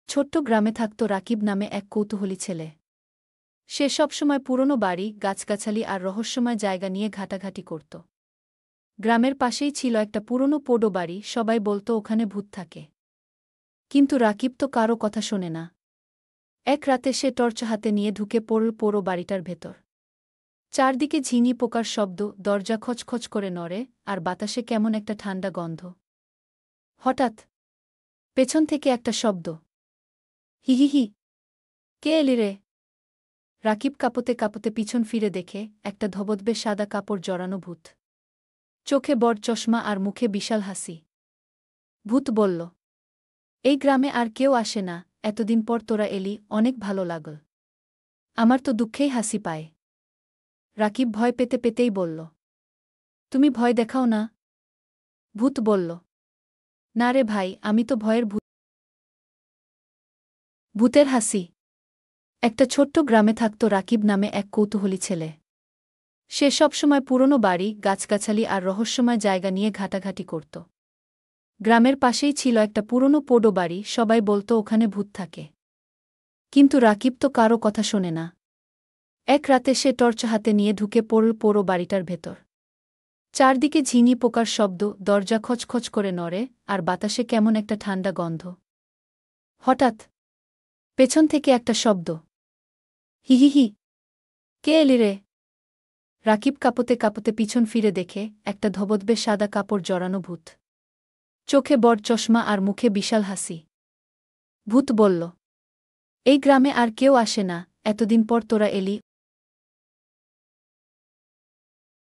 ছোট্ট গ্রামে থাকত রাকিব নামে এক কৌতূহলী ছেলে। সে সবসময় পুরনো বাড়ি, গাছগাছালি আর রহস্যময় জায়গা নিয়ে ঘাটাঘাটি করত। গ্রামের পাশেই ছিল একটা পুরনো পোড়ো বাড়ি, সবাই বলতো ওখানে ভূত থাকে। কিন্তু রাকিব তো কারও কথা শোনে না। এক রাতে সে টর্চ হাতে নিয়ে ঢুকে পড়ল পোড়ো বাড়িটার ভেতর। চারদিকে ঝিনি পোকার শব্দ, দরজা খচখচ করে নড়ে, আর বাতাসে কেমন একটা ঠান্ডা গন্ধ। হঠাৎ পেছন থেকে একটা শব্দ, হিহিহি, কে এলি রে? রাকিব কাঁপতে কাঁপতে পিছন ফিরে দেখে একটা ধবধবে সাদা কাপড় জড়ানো ভূত। চোখে বড় চশমা আর মুখে বিশাল হাসি। ভূত বলল, এই গ্রামে আর কেউ আসে না, এতদিন পর তোরা এলি, অনেক ভালো লাগল। আমার তো দুঃখেই হাসি পায়। রাকিব ভয় পেতে পেতেই বলল, তুমি ভয় দেখাও না। ভূত বলল, না রে ভাই, আমি তো ভয়ের ভূত। ভূতের হাসি। একটা ছোট্ট গ্রামে থাকত রাকিব নামে এক কৌতূহলী ছেলে। সে সবসময় পুরনো বাড়ি, গাছগাছালি আর রহস্যময় জায়গা নিয়ে ঘাটাঘাটি করত। গ্রামের পাশেই ছিল একটা পুরনো পোড়ো বাড়ি, সবাই বলতো ওখানে ভূত থাকে। কিন্তু রাকিব তো কারও কথা শোনে না। এক রাতে সে টর্চ হাতে নিয়ে ঢুকে পড়ল পোড়ো বাড়িটার ভেতর। চারদিকে ঝিনি পোকার শব্দ, দরজা খচখচ করে নড়ে, আর বাতাসে কেমন একটা ঠান্ডা গন্ধ। হঠাৎ পেছন থেকে একটা শব্দ, হিহিহি, কে এলি রে? রাকিব কাঁপতে কাঁপতে পিছন ফিরে দেখে একটা ধবধবে সাদা কাপড় জড়ানো ভূত। চোখে বড় চশমা আর মুখে বিশাল হাসি। ভূত বলল, এই গ্রামে আর কেউ আসে না, এতদিন পর তোরা এলি,